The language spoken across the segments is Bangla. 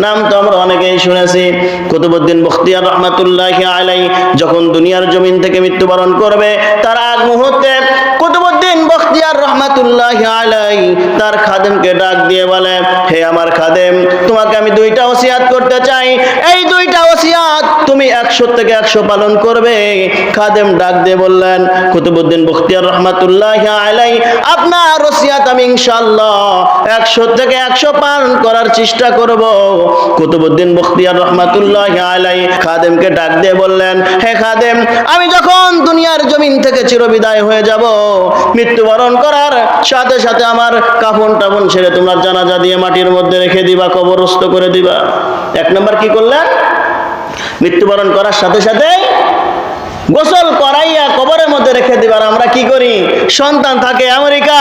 নাম তো আমরা অনেকেই শুনেছি। কুতুবউদ্দিন বখতিয়ার রহমাতুল্লাহি আলাইহি যখন দুনিয়ার জমিন থেকে মৃত্যুবরণ করবে, তার আগ মুহূর্তে কুতুবউদ্দিন বখতিয়ার রহমাতুল্লাহি আলাইহি তার খাদেমকে ডাক দিয়ে বলে, হে আমার খাদেম, তোমাকে আমি দুইটা ওসিয়াত করতে চাই, এই দুইটা ওসিয়াত তুমি 100 থেকে 100 পালন করবে। খাদেম ডাক দিয়ে বললেন, কুতুবউদ্দিন বখতিয়ার রহমাতুল্লাহি আলাইহি আপনার ওসিয়াত আমি ইনশাআল্লাহ 100 থেকে 100 পালন করার চেষ্টা করব। কুতুবউদ্দিন বখতিয়ার রহমাতুল্লাহি আলাইহি খাদেমকে ডাক দিয়ে বললেন, হে খাদেম, আমি যখন দুনিয়ার জমিন থেকে চিরবিদায় হয়ে যাব, মৃত্যুবরণ করার সাথে সাথে আমার কাফন টাফন ছেড়ে তোমরা জানাজা দিয়ে মাটির মধ্যে রেখে দিবা, কবরস্থ করে দিবা। 1 নম্বর কি করলেন? মৃত্যুবরণ করার সাথে সাথে গোসল করাইয়া কবরের মধ্যে রেখে দিবার। আমরা কি করি? সন্তান থাকে আমেরিকা,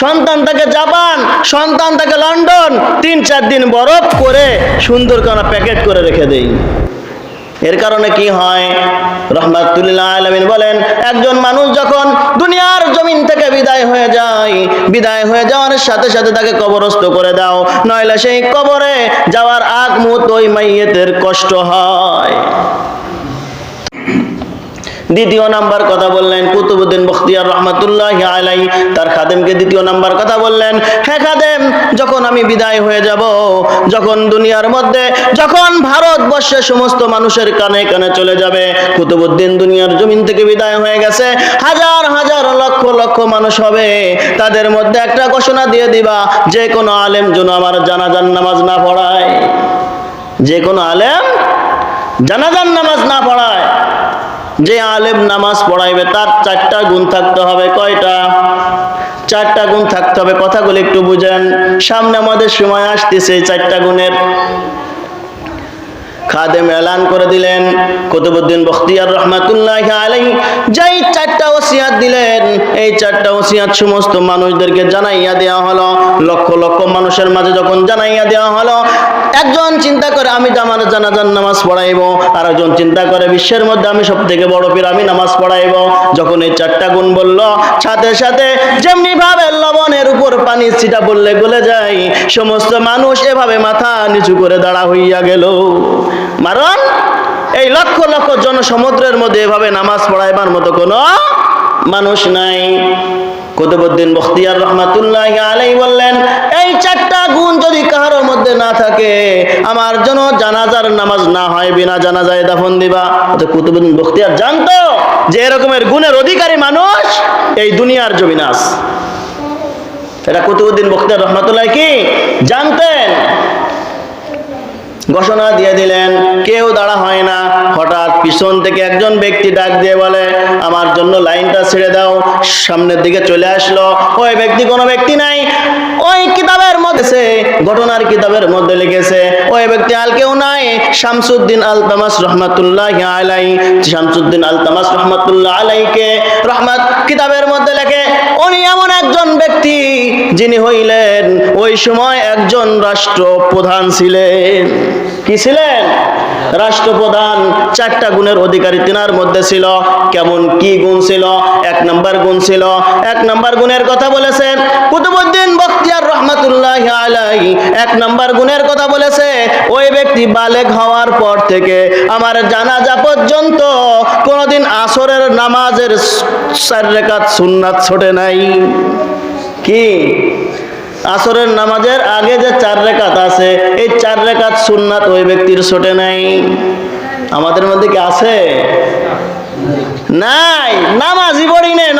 সন্তান থাকে জাপান, সন্তান থাকে লন্ডন, 3-4 দিন বরফ করে সুন্দর করে প্যাকেট করে রেখে দেই। এর কারণে কি হয়? রাহমাতুল্লিল আলামিন বলেন, একজন মানুষ যখন দুনিয়ার জমিন থেকে বিদায় হয়ে যায়, বিদায় হয়ে যাওয়ার সাথে সাথে তাকে কবরস্থ করে দাও, নইলে সেই কবরে যাওয়ার আগ মুহূর্তে ওই মাইয়েতের কষ্ট হয়। দ্বিতীয় নাম্বার কথা বললেন কুতুবউদ্দিন বখতিয়ার রহমাতুল্লাহি আলাইহি তার খাদেমকে দ্বিতীয় নাম্বার কথা বললেন, হে খাদেম, যখন আমি বিদায় হয়ে যাব, যখন দুনিয়ার মধ্যে, যখন ভারতবর্ষের সমস্ত মানুষের কানে কানে চলে যাবে কুতুবউদ্দিন দুনিয়ার জমিন থেকে বিদায় হয়ে গেছে, হাজার হাজার লক্ষ লক্ষ মানুষ হবে, তাদের মধ্যে একটা ঘোষণা দিয়ে দিবা, যে কোনো আলেম যেন আমার জানাজার নামাজ না পড়ায়। যে কোনো আলেম জানাজার নামাজ না পড়ায়। যে আলেম নামাজ পড়াইবে তার 4টা গুণ থাকতে হবে। কয়টা? 4টা গুণ থাকতে হবে। কথাগুলো একটু বুঝেন, সামনে আমাদের সময় আসতেছে 4টা গুণের। খাদেম এলান করে দিলেন, কুতুবউদ্দিন বখতিয়ার রহমাতুল্লাহি আলাইহি যেই 4টা ওসিয়াত দিলেন, এই 4টা ওসিয়াত সমস্ত মানুষদেরকে জানাইয়া দেওয়া হলো। লক্ষ লক্ষ মানুষের মাঝে যখন জানাইয়া দেওয়া হলো, একজন চিন্তা করে আমি আমার জানাজার নামাজ পড়াইব, আর একজন চিন্তা করে বিশ্বের মধ্যে আমি সব থেকে বড় পীর, আমি নামাজ পড়াইব। যখন এই 4টা গুণ বলল, সাথে সাথে যেমনি ভাবে লবণের উপর পানি ছিটা পড়লে গলে যায়, সমস্ত মানুষ এভাবে মাথা নিচু করে দাঁড়া হইয়া গেল। কারণ এই লক্ষ লক্ষ জনসমুদ্রের মধ্যে এভাবে নামাজ পড়াইবার মতো কোনো মানুষ নাই। কুতুবউদ্দিন বখতিয়ার রহমাতুল্লাহি আলাইহি বললেন, এই 4টা গুণ যদি কারোর মধ্যে না থাকে, আমার জন্য জানাজার নামাজ না হয়, বিনা জানাজায় দাফন দিবা। তো কুতুবউদ্দিন বখতিয়ার জানতো যে এরকমের গুণের অধিকারী মানুষ এই দুনিয়ার জমিনে আছে। এটা কুতুবউদ্দিন বখতিয়ার রহমাতুল্লাহি কি জানতেন। ঘোষণা দিয়ে দিলেন, কেউ দাঁড়া হয় না। হঠাৎ পিছন থেকে একজন ব্যক্তি ডাক দিয়ে বলে, আমার জন্য লাইনটা ছেড়ে দাও। সামনের দিকে চলে আসলো। ওই ব্যক্তি কোনো ব্যক্তি নাই, ওই কিতাবের মধ্যে, ঘটনার কিতাবের মধ্যে লিখেছে ওই ব্যক্তি আর কেউ নাই, শামসুদ্দিন আলতামাস রহমাতুল্লাহি আলাইহি। শামসুদ্দিন আলতামাস রহমাতুল্লাহ আলাইহিকে রহমত কিতাবের মধ্যে লেখে, উনি এমন একজন ব্যক্তি যিনি হইলেন ওই সময় একজন রাষ্ট্রপ্রধান ছিলেন। কি ছিলেন? রাষ্ট্রপ্রধান। 4টা গুণের অধিকারী তিনার মধ্যে ছিল। কেমন কি গুণ ছিল? 1 নম্বর গুণ ছিল। 1 নম্বর গুণের কথা বলেছেন কুতুবউদ্দিন বখতিয়ার রহমাতুল্লাহি আলাইহি। 1 নম্বর গুণের কথা বলেছে, ওই ব্যক্তি বালেগ হওয়ার পর থেকে আমার জানাজা পর্যন্ত কোনোদিন আসরের নামাজের 4 রাকাত সুন্নাত ছোটে নাই। কি? আসরের নামাজের আগে যে 4 রাকাত আছে, এই 4 রাকাত সুন্নাত ওই ব্যক্তির ছোটে নাই। আমাদের মধ্যে কি আছে? নাই। নামাজি পড়ি নেই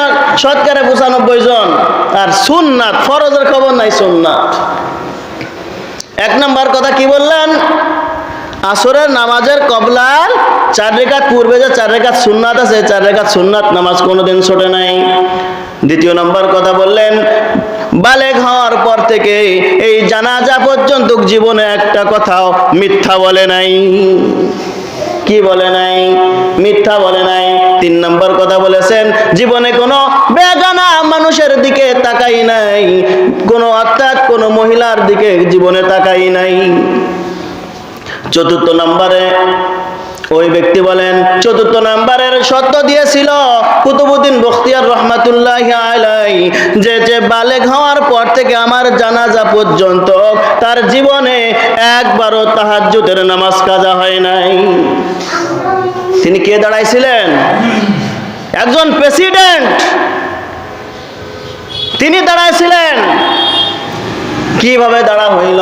শতকরা 95 জন, আর সুন্নাত ফরজের খবর নাই। সুন্নাত 1 নম্বর কথা কি বললেন? আসরের নামাজের কবলার 4 রাকাত পূর্বে যে 4 রাকাত সুন্নাত আছে, 4 রাকাত সুন্নাত নামাজ কোনোদিন ছোটে নাই। দ্বিতীয় নম্বর কথা বললেন, বালেগ হওয়ার পর থেকে এই জানাজা পর্যন্ত জীবনে একটা কথাও মিথ্যা বলে নাই। কি বলে নাই? মিথ্যা বলে নাই। 3 নম্বর কথা বলেছেন, জীবনে কোনো বেগানা মানুষের দিকে তাকাই নাই, কোনো অর্থাৎ কোনো মহিলার দিকে জীবনে তাকাই নাই। 4র্থ নম্বরে ওই ব্যক্তি বলেন ৪র্থ নাম্বারের শর্ত দিয়েছিল কুতুবউদ্দিন বখতিয়ার রহমাতুল্লাহি আলাইহি যে বালেগ হওয়ার পর থেকে আমার জানাজা পর্যন্ত তার জীবনে একবারও তাহাজ্জুদের নামাজ কাজা হয় নাই। তিনি কে দাঁড়াইছিলেন? একজন প্রেসিডেন্ট, তিনি দাঁড়াইছিলেন। কিভাবে দাঁড়া হইল?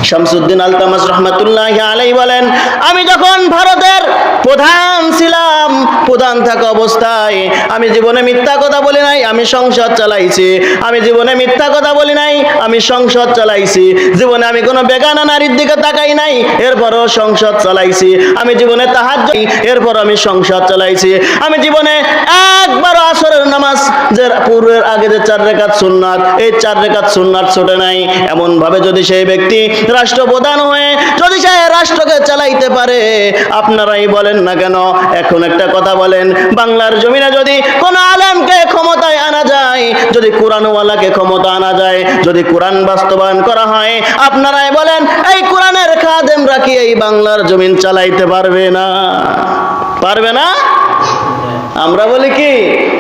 শামসুদ্দিন আলতামাস রহমাতুল্লাহি আলাইহি বলেন, আমি যখন ভারতের প্রধান ছিলাম, প্রধান থাকা অবস্থায় আমি জীবনে মিথ্যা কথা বলি নাই, আমি সংসদ চালাইছি। আমি জীবনে মিথ্যা কথা বলি নাই, আমি সংসদ চালাইছি। জীবনে আমি কোনো বেগানা নারীর দিকে তাকাই নাই, এরপরও সংসদ চালাইছি। আমি জীবনে তাহাজ্জুদ, এরপর আমি সংসদ চালাইছি। আমি জীবনে একবার আসরের নামাজ যে পূর্বের আগে যে 4 রাকাত সুন্নাত, এই 4 রাকাত সুন্নাত ছোটে নাই। এমন ভাবে যদি সেই ব্যক্তি রাষ্ট্রপ্রধান হয়ে যদি সে রাষ্ট্রকে চালাইতে পারে, আপনারাই বলেন না কেন? এখন একটা কথা বলেন, বাংলার জমিনে যদি কোন আলেমকে ক্ষমতায় আনা যায়, যদি কোরআনওয়ালাকে ক্ষমতা আনা যায়, যদি কোরআন বাস্তবায়ন করা হয়, আপনারাই বলেন এই কোরআনের খাদেমরা কি এই বাংলার জমিন চালাইতে পারবে না? পারবে না? আমরা বলি কি,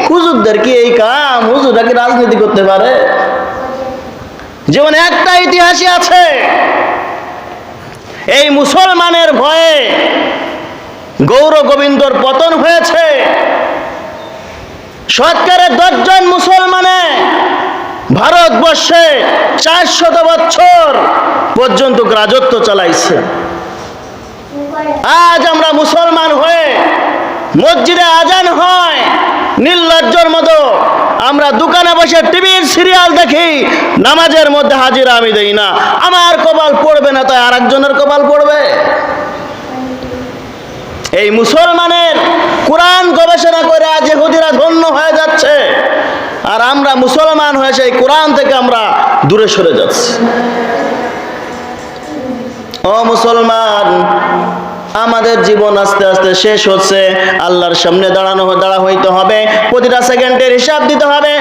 হুজুরদের কি এই কাম? হুজুররা কি রাজনীতি করতে পারে? জীবনে একটা ইতিহাসই আছে, এই মুসলমানের ভয়ে গৌর গোবিন্দর পতন হয়েছে। শতকরা 10 জন মুসলমানে ভারতবর্ষে 400 বছর পর্যন্ত রাজত্ব চালাইছে। আজ আমরা মুসলমান হয়ে মসজিদে আজান হয় নির্লজ্জর মতো, আমরা দোকানে বসে টিভির সিরিয়াল দেখি, নামাজের মধ্যে হাজিরা আমি দেই না। আমার কপাল পড়বে না, তাই আরেকজনের কপাল পড়বে। এই মুসলমানের কোরআন গবেষণা করে আজ ইহুদিরা ধন্য হয়ে যাচ্ছে, আর আমরা মুসলমান হয়ে সেই কোরআন থেকে আমরা দূরে সরে যাচ্ছি। ও মুসলমান, আমাদের জীবন আস্তে আস্তে শেষ হচ্ছে। আল্লাহর সামনে দাঁড়া হইতে হবে, প্রতিটা সেকেন্ডের হিসাব দিতে হবে।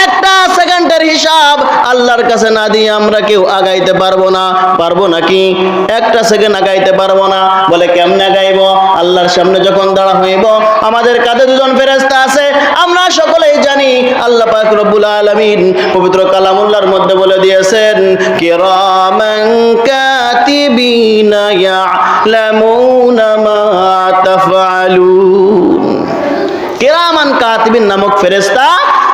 একটা সেকেন্ডের হিসাব আল্লাহর কাছে না দিয়ে আমরা কেউ আগাইতে পারবো না। পারবো নাকি? একটা সেকেন্ড আগাইতে পারবো না। বলে কেমনে আগাইব? আল্লাহর সামনে যখন দাঁড়া হইব, আমাদের কাঁধে 2 জন ফেরেশতা আছে। আমরা সকলেই জানি আল্লাহ পাক রব্বুল আলামিন পবিত্র কালামুল্লাহর মধ্যে বলে দিয়েছেন, কিরামান কাতিবিনা ইয়ালামুনা মা তাফআলুন। কিরামান কাতিবিন নামক ফেরেশতা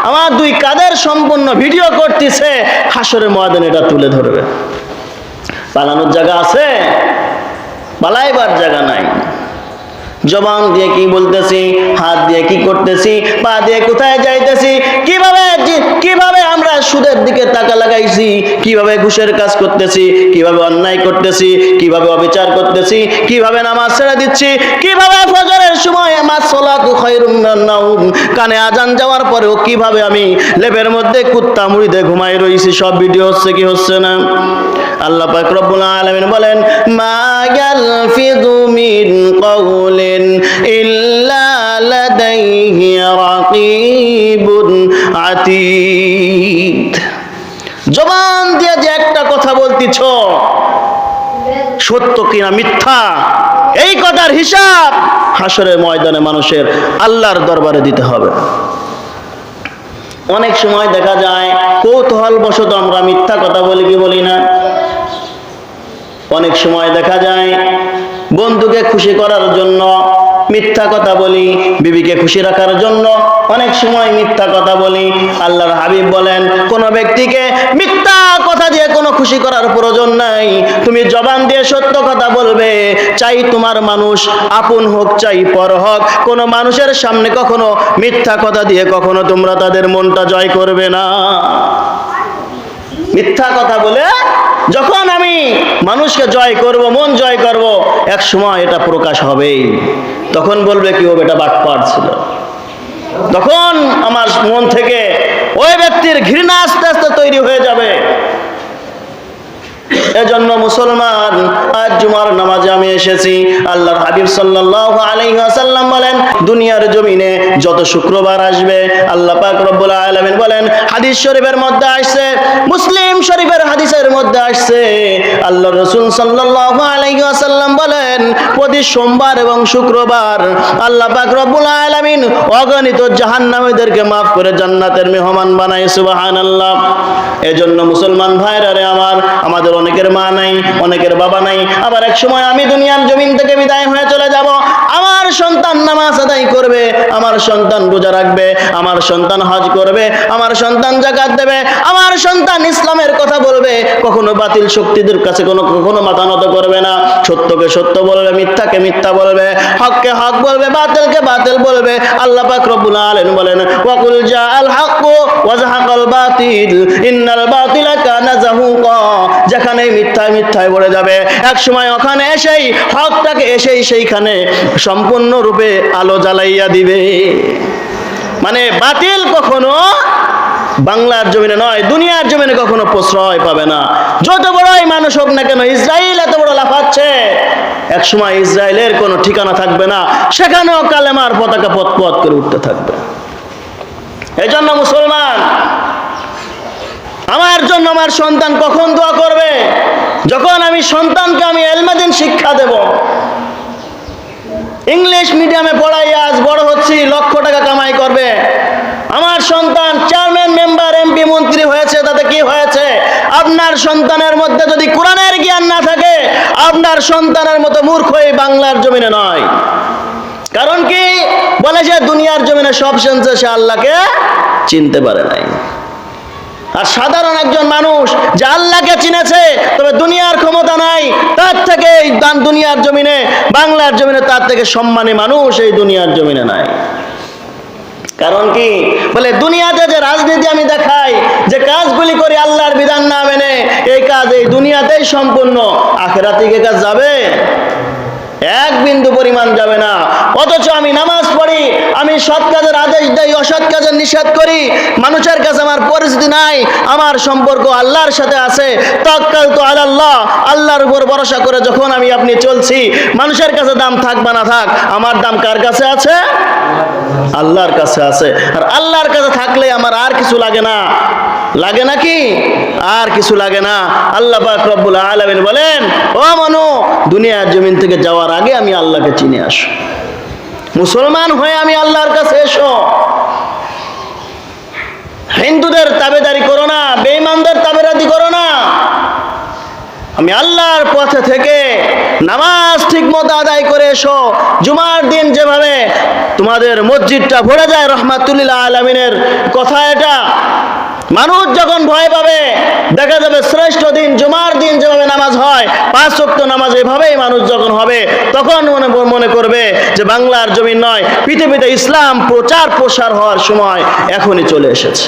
আমার 2 কাদের সম্পূর্ণ ভিডিও করতেছে, হাসরের ময়দানে এটা তুলে ধরবে। পালানোর জায়গা আছে? পালাইবার জায়গা নাই। জবান দিয়ে কি বলতেছি, হাত দিয়ে কি করতেছি, পা দিয়ে কোথায় যাইতেছি, কিভাবে আমরা সুদের দিকে টাকা লাগাইছি, কিভাবে ঘুষের কাজ করতেছি, কিভাবে অন্যায় করতেছি, কিভাবে অবিচার করতেছি, কিভাবে নামাজ ছেড়ে দিচ্ছি, কিভাবে ফজরের সময় সালাতু খায়রুম মিনান নাওম কানে আজান যাওয়ার পরেও কিভাবে আমি লেপের মধ্যে কুত্তা মুড়ি দিয়ে ঘুমাই রইছি। সব ভিডিও হচ্ছে কি হচ্ছে না? আল্লাহ পাক রব্বুল আলামিন বলেন, মা ইয়ালফিযু মিন কাউলিন ইল্লা লাদাইহি রাকীবুন আতীদ। জবান দিয়ে যে একটা কথা বলতিছ, সত্য কিনা মিথ্যা, এই কথার হিসাব হাসরের ময়দানে মানুষের আল্লাহর দরবারে দিতে হবে। অনেক সময় দেখা যায় কৌতূহল বশত আমরা মিথ্যা কথা বলি কি বলি না। অনেক সময় দেখা যায় বন্ধুকে খুশি করার জন্য মিথ্যা কথা বলি, বিবিকে খুশি রাখার জন্য অনেক সময় মিথ্যা কথা বলি। আল্লাহর হাবিব বলেন, কোন ব্যক্তিকে মিথ্যা কথা দিয়ে কোনো খুশি করার প্রয়োজন নাই। তুমি জবান দিয়ে সত্য কথা বলবে, চাই তোমার মানুষ আপন হোক চাই পর হোক, কোনো মানুষের সামনে কখনো মিথ্যা কথা দিয়ে কখনো তোমরা তাদের মনটা জয় করবে না। মিথ্যা কথা বলে যখন আমি মানুষকে জয় করব, মন জয় করব, এক সময় এটা প্রকাশ হবেই। তখন বলবে কি, ও বেটা বাটপার ছিল। তখন আমার মন থেকে ওই ব্যক্তির ঘৃণা আস্তে আস্তে তৈরি হয়ে যাবে। এজন্য মুসলমান, আজ জুমার নামাজে আমি এসেছি। আল্লাহর হাবিব সাল্লাল্লাহু আলাইহি ওয়াসাল্লাম বলেন, দুনিয়ার জমিনে যত শুক্রবার আসবে আল্লাহ পাক রব্বুল আলামিন বলেন, হাদিস শরীফের মধ্যে আসছে, মুসলিম শরীফের হাদিসের মধ্যে আসছে, আল্লাহর রাসূল সাল্লাল্লাহু আলাইহি ওয়াসাল্লাম বলেন, প্রতি সোমবার এবং শুক্রবার আল্লাহ পাক রব্বুল আলামিন অগণিত জাহান্নামীদেরকে মাফ করে জান্নাতের মেহমান বানায়। সুবহানাল্লাহ। এজন্য মুসলমান ভাইরা রে আমার, আমাদের অনেকের মা নাই, অনেকের বাবা নাই, আবার এক সময় আমি দুনিয়ার জমিন থেকে বিদায় হয়ে চলে যাব। আমার সন্তান নামাজ আদায় করবে, আমার সন্তান রোজা রাখবে, আমার সন্তান হজ করবে, আমার সন্তান যাকাত দেবে, আমার সন্তান ইসলামের কথা বলবে, কখনো বাতিল শক্তিদের কাছে কখনো মাথা নত করবে না, সত্যকে সত্য বলবে, মিথ্যাকে মিথ্যা বলবে, হককে হক বলবে, বাতিলকে বাতিল বলবে। আল্লাহ পাক রব্বুল আলামিন বলেন, ওয়াকুল জাআল হাক্কু ওয়া যাহাকাল বাতিল ইন্নাল বাতিলা কানা যাহুকা। যেখানে মিথ্যায় মিথ্যায় ভরে যাবে, এক সময় ওখানে এসেই হকটাকে এসেই সেইখানে সম্পূর্ণরূপে আলো জ্বালাইয়া দিবে। মানে বাতিল কখনো বাংলার জমিনে নয়, দুনিয়ার জমিনে কখনো প্রশ্রয় পাবে না। যত বড়ই মানুষ হোক না কেন, ইসরায়েল এত বড় লাফাচ্ছে, এক সময় ইসরায়েলের কোনো ঠিকানা থাকবে না, সেখানেও কালেমার পতাকা পথ করে উঠতে থাকবে। এই জন্য মুসলমান, আমার জন্য আমার সন্তান কখন দোয়া করবে? যখন আমি সন্তানকে আমি ইলমে শিক্ষা দেব। ইংলিশ মিডিয়ামে পড়াই আজ বড় হচ্ছি, লক্ষ টাকা কামাই করবে। আমার সন্তান চেয়ারম্যান, মেম্বার, এমপি, মন্ত্রী হয়েছে, তাতে কি হয়েছে? আপনার সন্তানের মধ্যে যদি কোরআনের জ্ঞান না থাকে, আপনার সন্তানের মতো মূর্খ এই বাংলার জমিনে নয়। কারণ কি বলে, যে দুনিয়ার জমিনে সব শুনছে, সে আল্লাহকে চিনতে পারে নাই। আর সাধারণ একজন মানুষ যে আল্লাহকে চিনেছে, তবে দুনিয়ার ক্ষমতা নাই, তার থেকে এই দুনিয়ার জমিনে, বাংলার জমিনে তার থেকে সম্মানী মানুষ এই দুনিয়ার জমিনে নাই। কারণ কি বলে, দুনিয়াতে যে রাজনীতি আমি দেখাই, যে কাজগুলি করি আল্লাহর বিধান না মেনে, এই কাজ এই দুনিয়াতেই সম্পূর্ণ, আখিরাতে কি কাজ যাবে? এক বিন্দু পরিমাণ যাবে না। অথচ আমি নামাজ পড়ি, আমি সৎ কাজের আদেশ দেই, অসৎ কাজের নিষেধ করি, মানুষের কাছে আমার পরিচিতি নাই, আমার সম্পর্ক আল্লাহর সাথে আছে। তাওয়াক্কালতু আলাল্লাহ, আল্লাহর উপর ভরসা করে যখন আমি আপনি চলছি, মানুষের কাছে দাম থাক বা না থাক, আমার দাম কার কাছে আছে? আল্লাহর কাছে আছে। আর আল্লাহর কাছে থাকলে আমার আর কিছু লাগে না। লাগে নাকি? আর কিছু লাগে না। আল্লাহ পাক রব্বুল আলামিন বলেন, ও মানু, দুনিয়ার জমিন থেকে যাওয়ার আগে আমি আল্লাহকে চিনে আসো। মুসলমান হয়ে আমি আল্লাহর কাছে এসো। হিন্দুদের তাবেদারি করো না, বেঈমানদের তাবেদারি করো না। আমি আল্লাহর পথে থেকে নামাজ ঠিক মতো আদায় করে এসো। জুমার দিন যেভাবে তোমাদের মসজিদটা ভরে যায়, রহমাতুল্লিল আলামিনের কথা এটা। মানুষ যখন ভয় পাবে, দেখা যাবে শ্রেষ্ঠ দিন জুমার দিন যেভাবে নামাজ হয়, 5 ওয়াক্ত নামাজ এভাবেই মানুষ যখন হবে, তখন মনে করবে যে বাংলার জমিন নয়, পৃথিবীতে ইসলাম প্রচার প্রসার হওয়ার সময় এখনই চলে এসেছে।